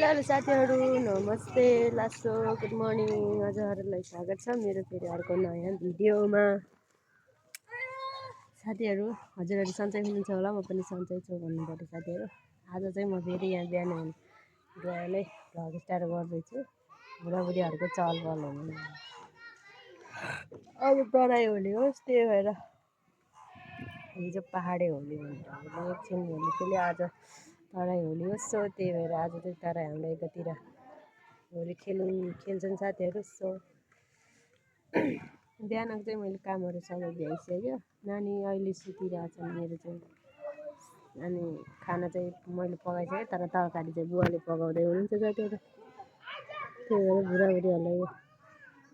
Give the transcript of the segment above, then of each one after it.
Hello साथीहरू नमस्ते लासो गुड मर्निङ हजुरहरूलाई स्वागत छ मेरो फेरि अर्को नयाँ भिडियोमा। साथीहरू हजुरहरू सन्चै हुनुहुन्छ होला, म पनि सन्चै छु भन्नुपर्छ साथीहरू। आज चाहिँ म फेरि यहाँ बिहानै भ्लग स्टार्ट गर्दैछु। बुढाबुढीहरूको चलपल हुनु अब तराई होली होस्, त्यही भएर हिजो पहाडे होली भन्छ एकछिन होली खेल्यो, आज तराई होली होस्। सो त्यही भएर आज चाहिँ तराई हाम्रो यतातिर होली खेल्छन् साथीहरू। सो बिहानको चाहिँ मैले कामहरू सबै भ्याइसक्यो। नानी अहिले सुतिरहेछन् मेरो चाहिँ, अनि खाना चाहिँ मैले पकाइसकेँ, तर तरकारी चाहिँ बुवाले पकाउँदै हुनुहुन्छ साथीहरू। त्यही भएर बुढाबुढीहरूलाई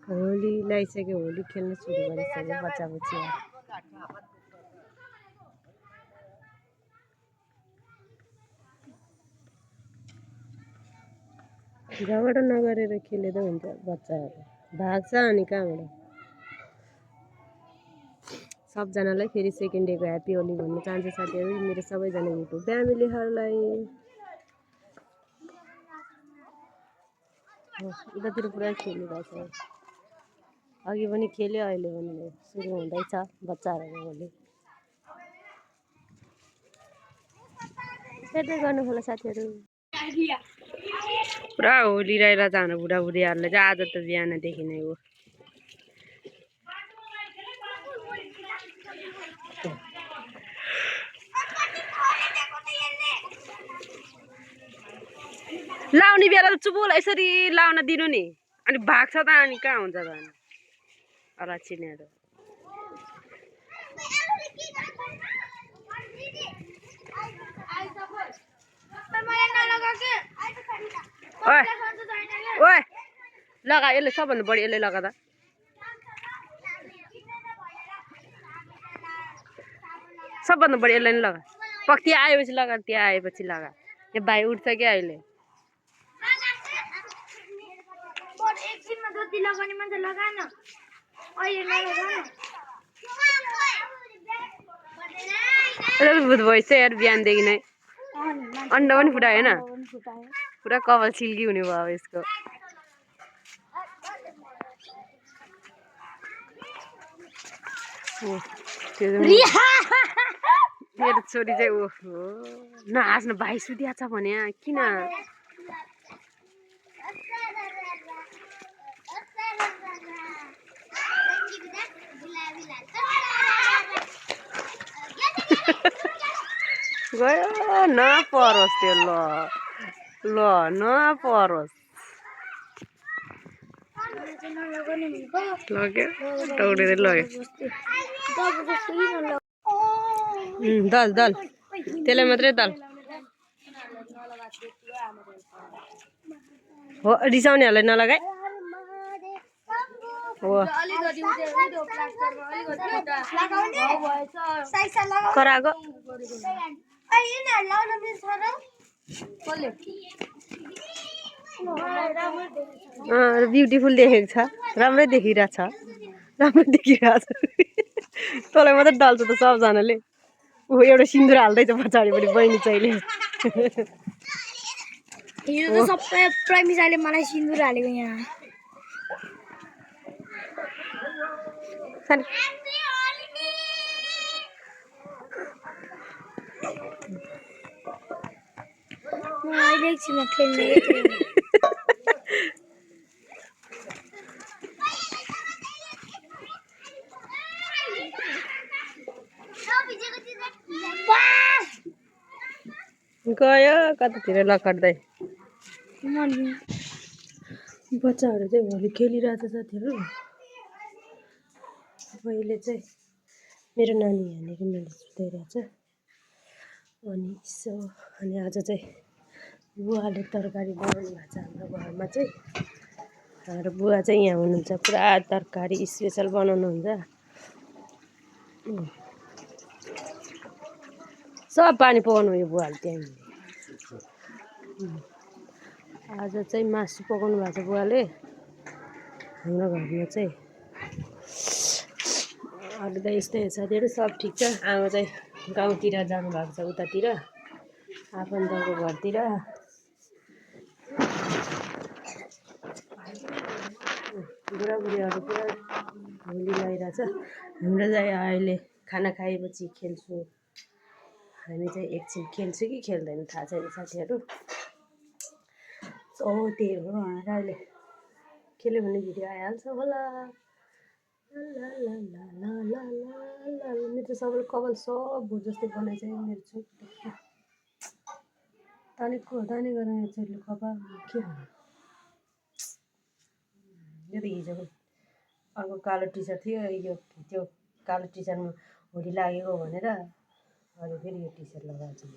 होली ल्याइसक्यो, होली खेल्न सुरु गरिसक्यो बच्चा बच्ची। झगडा नगरेर खेलेर हुन्छ, बच्चाहरू भाग्छ अनि कहाँबाट। सबजनालाई फेरि सेकेन्ड डेको ह्याप्पी होली भन्न चाहन्छु साथीहरू, मेरो सबैजना युट्युब फ्यामिलीहरूलाई। उतातिर पुरा खेलिरहेछ, अघि पनि खेल्यो, अहिले पनि सुरु हुँदैछ बच्चाहरूको होली। सेटै गर्नु होला साथीहरू। पुरा होली रहेर जानु बुढाबुढीहरूले चाहिँ आज त बिहानदेखि नै हो। लाउने बेला त चुबुल यसरी लाउन दिनु नि, अनि भाग्छ त अनि कहाँ हुन्छ त अनि अराचिनेहरू। ओए लगा, यसले सबभन्दा बढी यसले लगा त। सबभन्दा बढी यसलाई नै लगा, त्यहाँ आएपछि लगा, त्यहाँ आएपछि लगा। यो भाइ उठ्छ क्या अहिले। भूत भइस यार बिहानदेखि नै, अन्डा पनि फुटायो होइन, पुरा कपाल सिल्की हुने भयो अब यसको। मेरो छोरी चाहिँ ओहो नहाँस्नु, भाइ सुतिया छ भने किन। गयो नपरोस् त्यो, ल ल नपरोस्। लग्यो दौडेर लग्यो। दल दल त्यसलाई मात्रै दल हो, रिसाउनेहरूलाई नलगाए हो। कराएको ब्युटिफुल देखेको छ, राम्रै देखिरहेछ, राम्रै देखिरहेछ। तँलाई मात्रै डाल्छ त सबजनाले। ऊ एउटा सिन्दुर हाल्दैछ पछाडिपट्टि बहिनी चाहिँले। हिजो त सबै प्रेमिसाले मलाई सिन्दुर हालेको यहाँ। अहिले एकछिनमा खेल्ने गयो कतातिर लखड्दै। बच्चाहरू चाहिँ होली खेलिरहेछ साथीहरू। अहिले चाहिँ मेरो नानी यहाँनिर मैले सुताइरहेछ। अनि आज चाहिँ बुवाले तरकारी बनाउनु भएको छ हाम्रो घरमा चाहिँ। हाम्रो बुवा चाहिँ यहाँ हुनुहुन्छ, पुरा तरकारी स्पेसल बनाउनुहुन्छ। सब पानी पकाउनु यो बुवाले त्यहाँ। आज चाहिँ मासु पकाउनु भएको छ बुवाले हाम्रो घरमा चाहिँ। अरू त यस्तै साथीहरू सब ठिक छ। आमा चाहिँ गाउँतिर जानुभएको छ, उतातिर आफन्तको घरतिर। बुढाबुढीहरू पुरा होली लगाइरहेछ। हाम्रो चाहिँ अहिले खाना खाएपछि खेल्छु। हामी चाहिँ एकछिन खेल्छु कि खेल्दैन थाहा छैन साथीहरू। त्यही हो भनेर अहिले खेल्यो भने भिडियो आइहाल्छ होला। मेरो त सबैले कपाल सब भुट जस्तै बनाइसक्यो मेरो छोरीले। तानेको ताने गरेर मेरो छोरीले कपाल के भन्नु। यो त हिजोको अर्को कालो टी सर्ट थियो, यो त्यो कालो टी सर्टमा होली लागेको भनेर अहिले फेरि यो टी सर्ट लगाएको छु।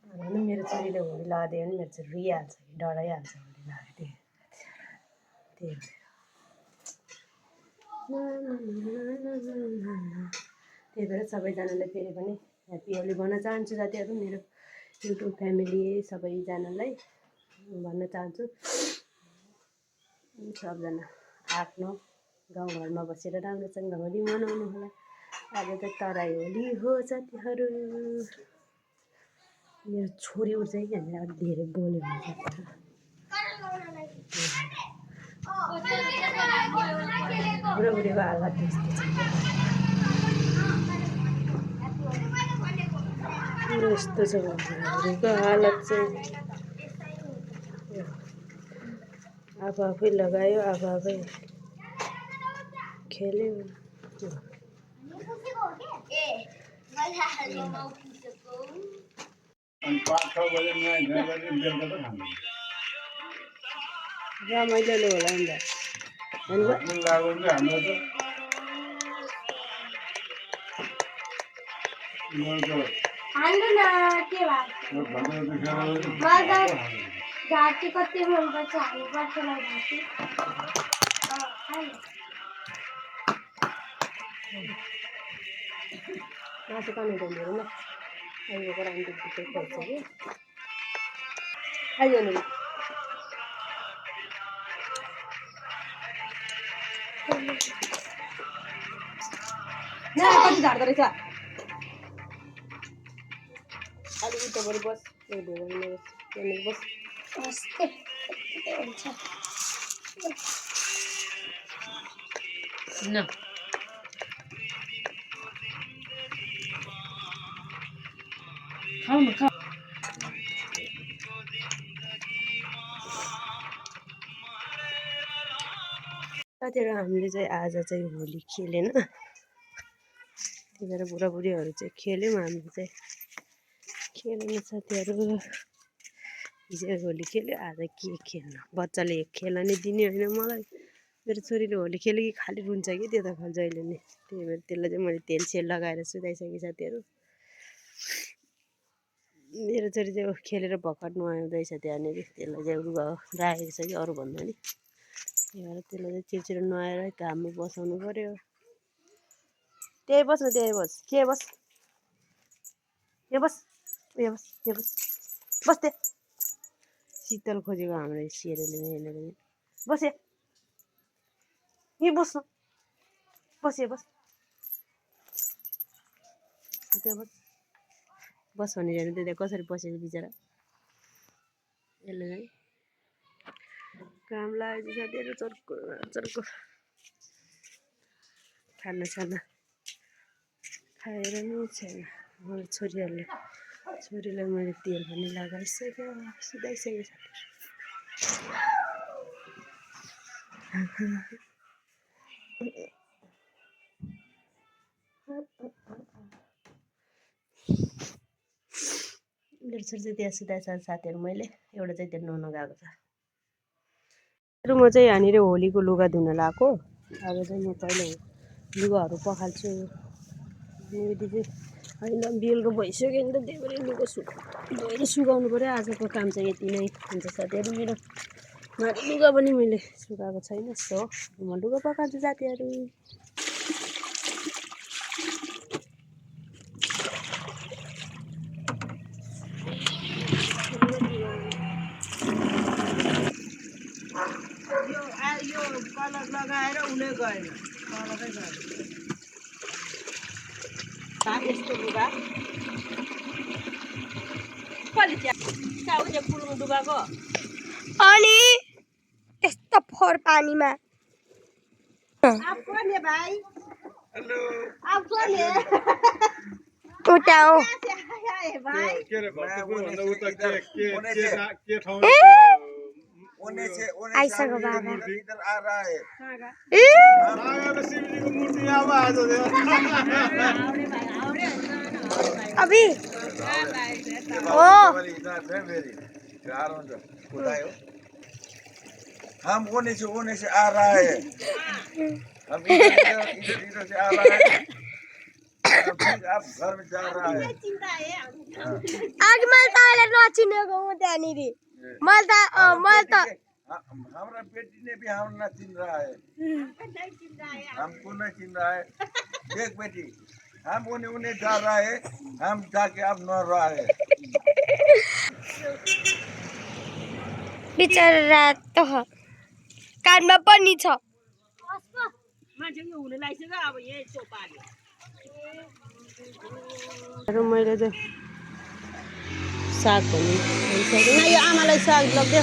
भनौँ मेरो छोरीले होली लगाइदियो भने मेरो छोरी रुइहाल्छ कि डराइहाल्छ होली लगाएको त्यही भएर सबैजनाले फेरि पनि ह्याप्पी होली भन्न चाहन्छु साथीहरू। मेरो युट्युब फ्यामिली सबैजनालाई भन्न चाहन्छु सबजना आफ्नो गाउँघरमा बसेर राम्रोसँग होली मनाउनु होला। आज त तराई होली हो साथीहरू। मेरो छोरी उठ्छ कि हामीले अलिक धेरै बोल्यो भने बुढाबुढीको हालत त्यस्तो छ। यस्तो छ बुढाबुढीको हालत चाहिँ। आफू आफै लगायो, आफू आफै खेल्यो। रमाइलो होला नि त घाँटी कति मनपर्छ हामी बच्चालाई घाँटी मासु पानी हुँदैन हेर्नु न। अहिलेको राम्रै दुधै खुवाउँछ कि आइजानु कति झार्दो रहेछ। अलिक उतापट्टि बस बस न खाऊ न खाऊ। साथीहरू हामीले चाहिँ आज चाहिँ होली खेलेन, त्यही भएर बुढाबुढीहरू चाहिँ खेल्यौँ। हामीले चाहिँ खेलेन साथीहरू। हिजो होली खेल्यो, आज के खेल्नु। बच्चाले खेल्न दिने होइन मलाई। मेरो छोरीले होली खेल्यो कि खालि रुन्छ कि त्यो त जहिले नि। त्यही भएर त्यसलाई चाहिँ मैले तेल सेल लगाएर सुताइसकेँ साथीहरू। मेरो छोरी चाहिँ खेलेर भर्खर नुहाउँदैछ त्यहाँनिर। त्यसलाई चाहिँ रुवा राखेको छ कि अरू भन्दा नि। त्यही भएर त्यसलाई चाहिँ छिटो नुहाएर घाममा बसाउनु पऱ्यो। त्यही बस् न त्यही बस् के बस् यो बस् यो बस् यो बस् बस् त्यहाँ शीतल खोजेको हाम्रो सिरेले हेर्नु बस्यो यहीँ बस्नु बस्यो बस् त्यो बस् बस भनेर हेर्नु त्यहाँ कसरी बसेको बिचरा। यसले चाहिँ काम लागेको साथीहरू चर्को चर्को खानासाना खाएर नि छैन। मेरो छोरीलाई मैले तेल पनि लगाइसक्यो, सुताइसकेँ मेरो छोरी चाहिँ त्यहाँ सुताइछ साथीहरू। मैले एउटा चाहिँ त्यहाँ नुहाउन गएको छ। म चाहिँ यहाँनिर होलीको लुगा धुन लगाएको। अब चाहिँ म पहिला लुगाहरू पखाल्छु। दिदी चाहिँ होइन बेलुका भइसक्यो नि त, त्यही भएर लुगा धोएर सुकाउनु पऱ्यो। आजको काम चाहिँ यति नै हुन्छ साथीहरू। मेरो लुगा पनि मैले सुकाएको छैन, सो म लुगा पखाल्छु साथीहरू। यो कलर लगाएर उसले गएन, कलरै गएन। यस्तो लुगा कसले चाहिँ पुलमा डुबाएको अनि त्यस्तो त फोर पानीमा आप कौन है भाई? हेलो आप कौन है? उता हो कैसे आया है भाई? आइसक्यो बाबा इधर आ रहा है अभी ओ हम ओने से आ रहा है हम इधर से आ रहा है आप घर में जा रहा है आज मैले तपाईँलाई नचिनेको हुँ त्यहाँनिर मैले त हमारा बेटी ने भी हम न चिन रहा है हमको नहीं चिन रहा है देख बेटी हम उन्हें जा रहा है हम जाके अब न रहा है बिचरा त कानमा पनि छ मैले चाहिँ साग भन्नु भनिसकेन यो आमालाई साग लग्यो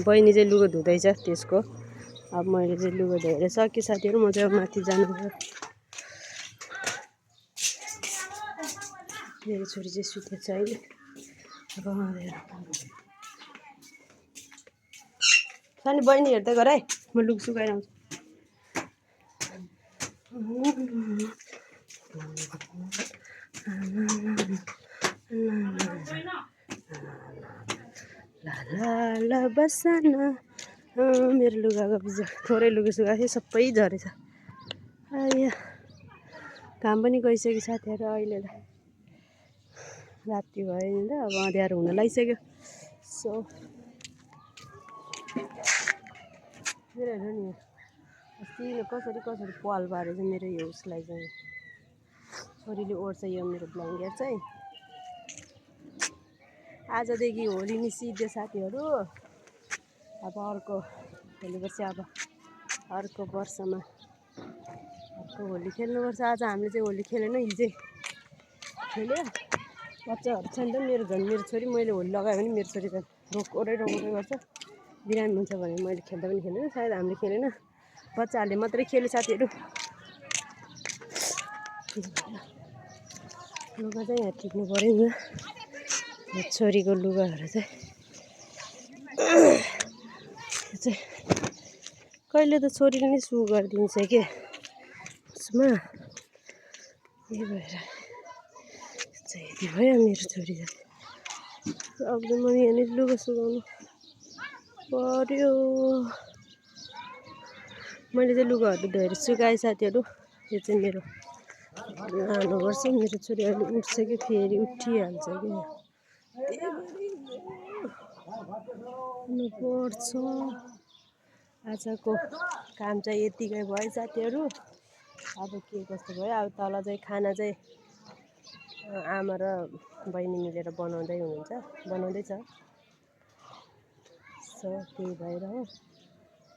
बहिनी चाहिँ लुगा धुँदैछ त्यसको अब मैले चाहिँ लुगा धोएर सकेँ साथीहरू म चाहिँ अब माथि जानुपर्छ मेरो छोरी चाहिँ सुतेको छ अहिले अब सानी बहिनी हेर्दै गर है म लुगा सुकाइरहन्छु ला बसाना मेरो लुगाको थोरै लुगा सुकाएको थियो सबै झरेछ आया काम पनि गइसक्यो साथीहरू अहिले त राति भयो नि त अब अँध्यारो हुन लागिसक्यो सो मेरो हेर्नु नि अस्ति कसरी पाल पारेछ मेरो यो उसलाई चाहिँ छोरीले ओढ्छ यो मेरो ब्ल्याङ्केट चाहिँ आजदेखि होली निस्किदियो साथीहरू अब अर्को होली पर्छ अब अर्को वर्षमा अर्को होली खेल्नुपर्छ आज हामीले चाहिँ होली खेलेन हिजै खेल्यो बच्चाहरू छ नि त मेरो झन् मेरो छोरी मैले होली लगायो भने मेरो छोरी झन् रोक्दै गर्छ बिरामी हुन्छ भने मैले खेल्दा पनि खेलेन सायद हामीले खेलेन बच्चाहरूले मात्रै खेल्यो साथीहरू लुगा चाहिँ यहाँ टिप्नु पऱ्यो नि छोरीको लुगाहरू चाहिँ कहिले त छोरीले नै सु गरिदिन्छ के उसमा यही भएर चाहिँ यति भयो मेरो छोरी चाहिँ अब म यहाँनिर लुगा सुकाउनु पर्यो मैले चाहिँ लुगाहरू धोएर सुकाएँ साथीहरू यो चाहिँ मेरो लानुपर्छ मेरो छोरी अहिले उठ्छ कि फेरि उठिहाल्छ कि पर्छ आजको काम चाहिँ यतिकै भयो साथीहरू अब के कस्तो भयो अब तल चाहिँ खाना चाहिँ आमा र बहिनी मिलेर बनाउँदैछ सो त्यही भएर हो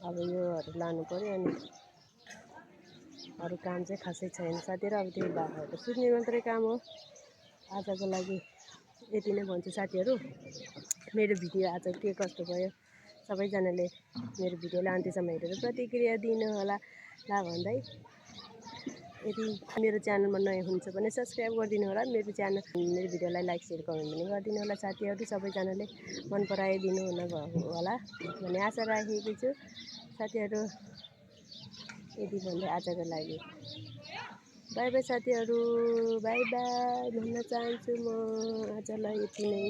अब योहरू लानु पऱ्यो अनि अरू काम चाहिँ खासै छैन साथीहरू अब त्यही बाबाहरू सुत्ने मात्रै काम हो आजको लागि यति नै भन्छु साथीहरू मेरो भिडियो आज के कस्तो भयो सबैजनाले मेरो भिडियोलाई अन्त्यसम्म हेरेर प्रतिक्रिया दिनु होला ला भन्दै यदि मेरो च्यानलमा नयाँ हुन्छ भने सब्सक्राइब गरिदिनु होला मेरो भिडियोलाई लाइक सेयर कमेन्ट पनि गरिदिनु होला साथीहरू सबैजनाले मन पराइदिनु होला भन्ने आशा राखेको छु साथीहरू यदि भन्दै आजको लागि बाई बाई साथीहरू बाई बाई भन्न चाहन्छु म आजलाई यति नै